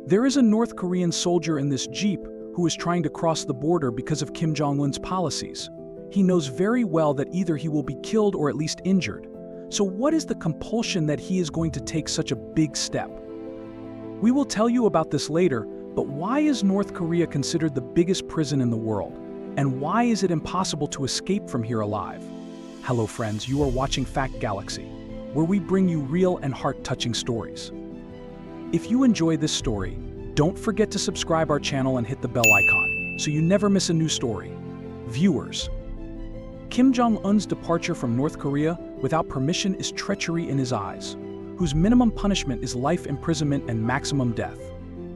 There is a North Korean soldier in this jeep who is trying to cross the border because of Kim Jong-un's policies. He knows very well that either he will be killed or at least injured. So what is the compulsion that he is going to take such a big step? We will tell you about this later, but why is North Korea considered the biggest prison in the world? And why is it impossible to escape from here alive? Hello friends, you are watching Fact Galaxy, where we bring you real and heart-touching stories. If you enjoy this story, don't forget to subscribe our channel and hit the bell icon, so you never miss a new story. Viewers, Kim Jong-un's departure from North Korea without permission is treachery in his eyes, whose minimum punishment is life imprisonment and maximum death.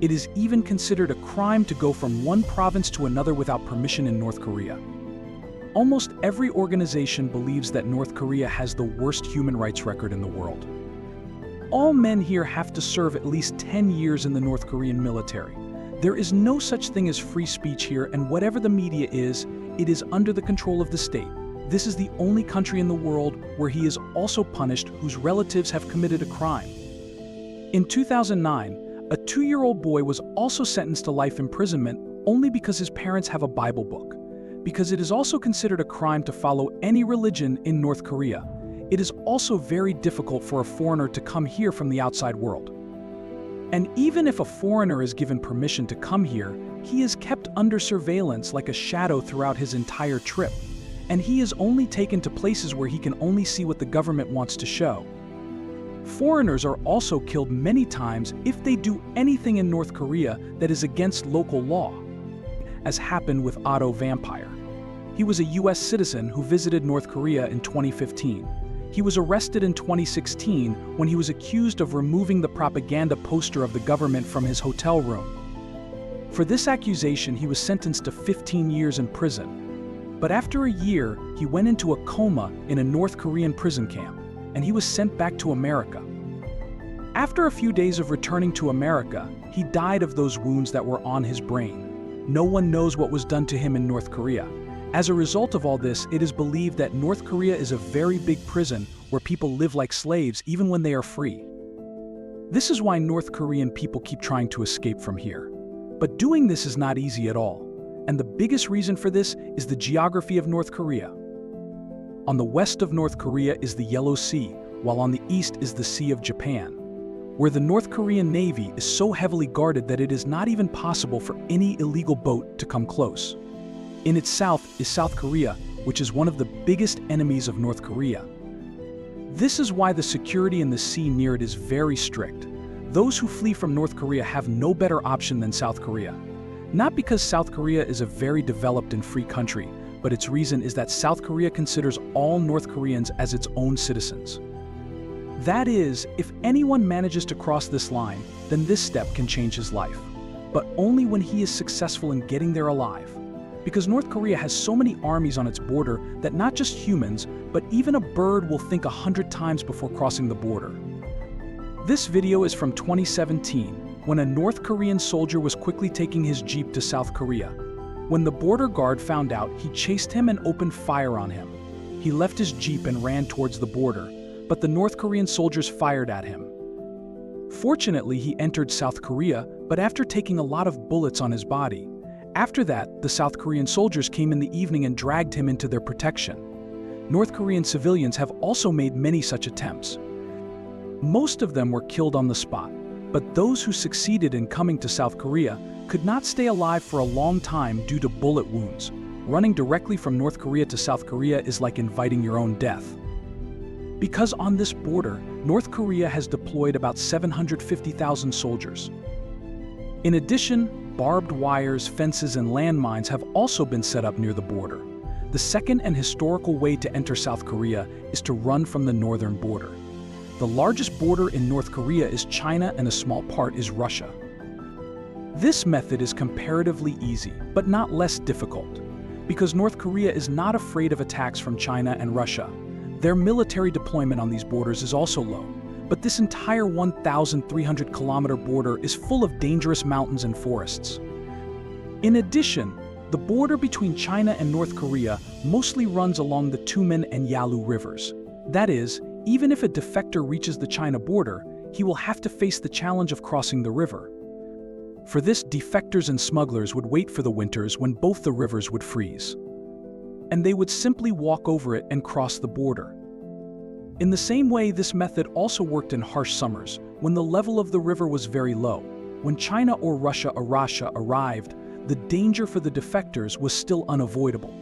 It is even considered a crime to go from one province to another without permission in North Korea. Almost every organization believes that North Korea has the worst human rights record in the world. All men here have to serve at least 10 years in the North Korean military. There is no such thing as free speech here, and whatever the media is, it is under the control of the state. This is the only country in the world where he is also punished whose relatives have committed a crime. In 2009, a 2-year-old boy was also sentenced to life imprisonment only because his parents have a Bible book. Because it is also considered a crime to follow any religion in North Korea, it is also very difficult for a foreigner to come here from the outside world. And even if a foreigner is given permission to come here, he is kept under surveillance like a shadow throughout his entire trip. And he is only taken to places where he can only see what the government wants to show. Foreigners are also killed many times if they do anything in North Korea that is against local law, as happened with Otto Vampire. He was a US citizen who visited North Korea in 2015. He was arrested in 2016 when he was accused of removing the propaganda poster of the government from his hotel room. For this accusation, he was sentenced to 15 years in prison. But after a year, he went into a coma in a North Korean prison camp, and he was sent back to America. After a few days of returning to America, he died of those wounds that were on his brain. No one knows what was done to him in North Korea. As a result of all this, it is believed that North Korea is a very big prison where people live like slaves even when they are free. This is why North Korean people keep trying to escape from here. But doing this is not easy at all. And the biggest reason for this is the geography of North Korea. On the west of North Korea is the Yellow Sea, while on the east is the Sea of Japan, where the North Korean Navy is so heavily guarded that it is not even possible for any illegal boat to come close. In its south is South Korea, which is one of the biggest enemies of North Korea. This is why the security in the sea near it is very strict. Those who flee from North Korea have no better option than South Korea. Not because South Korea is a very developed and free country, but its reason is that South Korea considers all North Koreans as its own citizens. That is, if anyone manages to cross this line, then this step can change his life. But only when he is successful in getting there alive. Because North Korea has so many armies on its border that not just humans, but even a bird will think 100 times before crossing the border. This video is from 2017, when a North Korean soldier was quickly taking his jeep to South Korea. When the border guard found out, he chased him and opened fire on him. He left his jeep and ran towards the border, but the North Korean soldiers fired at him. Fortunately, he entered South Korea, but after taking a lot of bullets on his body. After that, the South Korean soldiers came in the evening and dragged him into their protection. North Korean civilians have also made many such attempts. Most of them were killed on the spot, but those who succeeded in coming to South Korea could not stay alive for a long time due to bullet wounds. Running directly from North Korea to South Korea is like inviting your own death. Because on this border, North Korea has deployed about 750,000 soldiers. In addition, barbed wires, fences, and landmines have also been set up near the border. The second and historical way to enter South Korea is to run from the northern border. The largest border in North Korea is China and a small part is Russia. This method is comparatively easy, but not less difficult, because North Korea is not afraid of attacks from China and Russia. Their military deployment on these borders is also low, but this entire 1,300-kilometer border is full of dangerous mountains and forests. In addition, the border between China and North Korea mostly runs along the Tumen and Yalu rivers. That is, even if a defector reaches the China border, he will have to face the challenge of crossing the river. For this, defectors and smugglers would wait for the winters when both the rivers would freeze. And they would simply walk over it and cross the border. In the same way, this method also worked in harsh summers, when the level of the river was very low. When China or Russia arrived, the danger for the defectors was still unavoidable.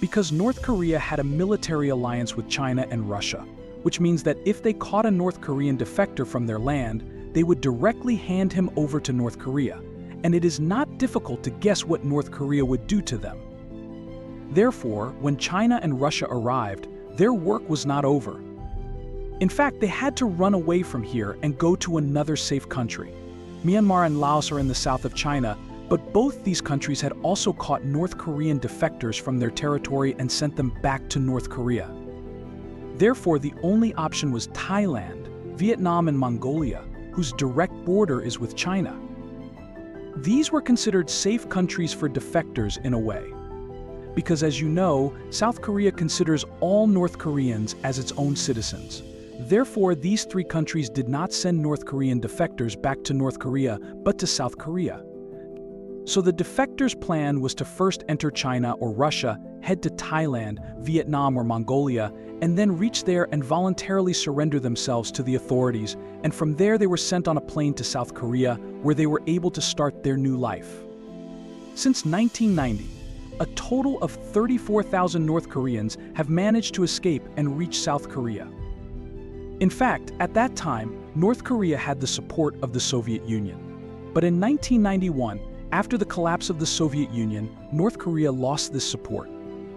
Because North Korea had a military alliance with China and Russia, which means that if they caught a North Korean defector from their land, they would directly hand him over to North Korea, and it is not difficult to guess what North Korea would do to them. Therefore, when China and Russia arrived, their work was not over. In fact, they had to run away from here and go to another safe country. Myanmar and Laos are in the south of China, but both these countries had also caught North Korean defectors from their territory and sent them back to North Korea. Therefore, the only option was Thailand, Vietnam, and Mongolia, whose direct border is with China. These were considered safe countries for defectors in a way. Because as you know, South Korea considers all North Koreans as its own citizens. Therefore, these three countries did not send North Korean defectors back to North Korea, but to South Korea. So the defectors' plan was to first enter China or Russia, head to Thailand, Vietnam, or Mongolia, and then reach there and voluntarily surrender themselves to the authorities, and from there they were sent on a plane to South Korea, where they were able to start their new life. Since 1990, a total of 34,000 North Koreans have managed to escape and reach South Korea. In fact, at that time, North Korea had the support of the Soviet Union. But in 1991, after the collapse of the Soviet Union, North Korea lost this support.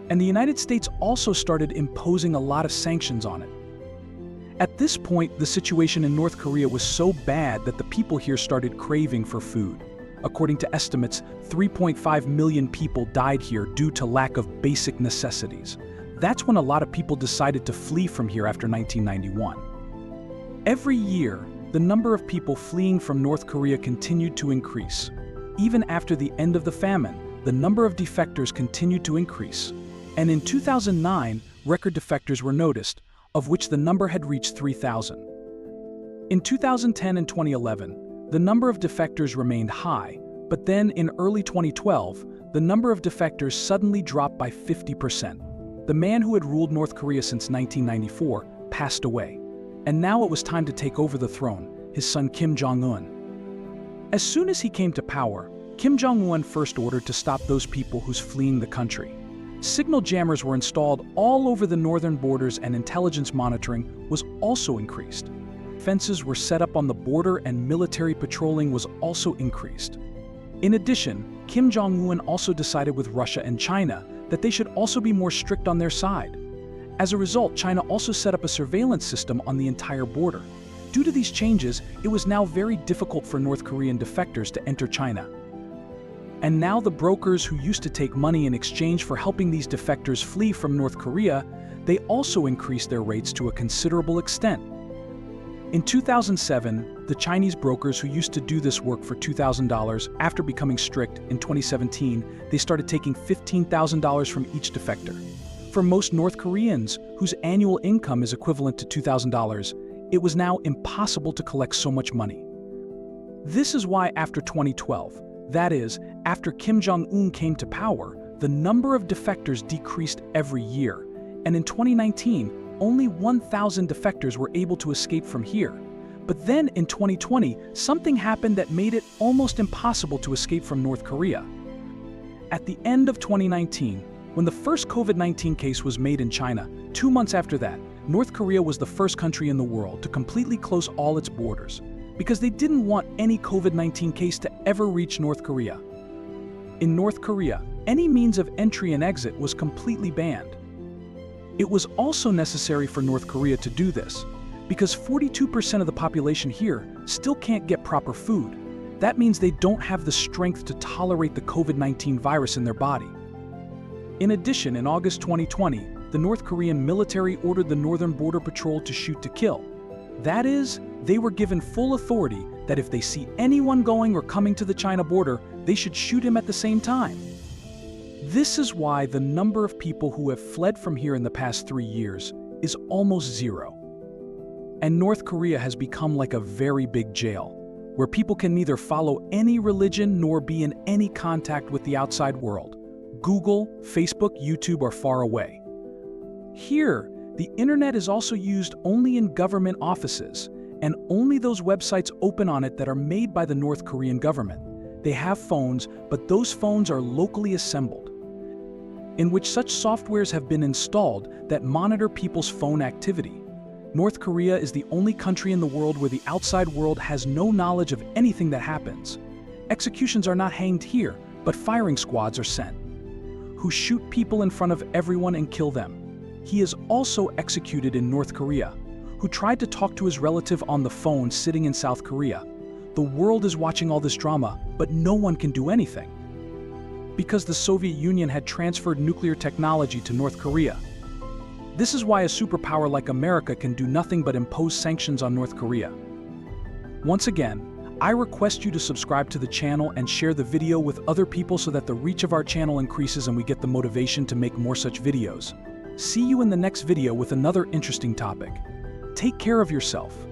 And the United States also started imposing a lot of sanctions on it. At this point, the situation in North Korea was so bad that the people here started craving for food. According to estimates, 3.5 million people died here due to lack of basic necessities. That's when a lot of people decided to flee from here after 1991. Every year, the number of people fleeing from North Korea continued to increase. Even after the end of the famine, the number of defectors continued to increase. And in 2009, record defectors were noticed, of which the number had reached 3,000. In 2010 and 2011, the number of defectors remained high, but then in early 2012, the number of defectors suddenly dropped by 50%. The man who had ruled North Korea since 1994 passed away, and now it was time to take over the throne, his son Kim Jong-un. As soon as he came to power, Kim Jong-un first ordered to stop those people who's fleeing the country. Signal jammers were installed all over the northern borders, and intelligence monitoring was also increased. Fences were set up on the border and military patrolling was also increased. In addition, Kim Jong-un also decided with Russia and China that they should also be more strict on their side. As a result, China also set up a surveillance system on the entire border. Due to these changes, it was now very difficult for North Korean defectors to enter China. And now the brokers who used to take money in exchange for helping these defectors flee from North Korea, they also increased their rates to a considerable extent. In 2007, the Chinese brokers who used to do this work for $2,000, after becoming strict in 2017, they started taking $15,000 from each defector. For most North Koreans, whose annual income is equivalent to $2,000, it was now impossible to collect so much money. This is why after 2012, that is, after Kim Jong-un came to power, the number of defectors decreased every year, and in 2019, only 1,000 defectors were able to escape from here. But then in 2020, something happened that made it almost impossible to escape from North Korea. At the end of 2019, when the first COVID-19 case was made in China, 2 months after that, North Korea was the first country in the world to completely close all its borders, because they didn't want any COVID-19 case to ever reach North Korea. In North Korea, any means of entry and exit was completely banned. It was also necessary for North Korea to do this, because 42% of the population here still can't get proper food. That means they don't have the strength to tolerate the COVID-19 virus in their body. In addition, in August 2020, the North Korean military ordered the Northern Border Patrol to shoot to kill. That is, they were given full authority that if they see anyone going or coming to the China border, they should shoot him at the same time. This is why the number of people who have fled from here in the past 3 years is almost zero. And North Korea has become like a very big jail, where people can neither follow any religion nor be in any contact with the outside world. Google, Facebook, YouTube are far away. Here, the internet is also used only in government offices, and only those websites open on it that are made by the North Korean government. They have phones, but those phones are locally assembled, in which such softwares have been installed that monitor people's phone activity. North Korea is the only country in the world where the outside world has no knowledge of anything that happens. Executions are not hanged here, but firing squads are sent, who shoot people in front of everyone and kill them. He is also executed in North Korea, who tried to talk to his relative on the phone sitting in South Korea. The world is watching all this drama, but no one can do anything, because the Soviet Union had transferred nuclear technology to North Korea. This is why a superpower like America can do nothing but impose sanctions on North Korea. Once again, I request you to subscribe to the channel and share the video with other people so that the reach of our channel increases and we get the motivation to make more such videos. See you in the next video with another interesting topic. Take care of yourself.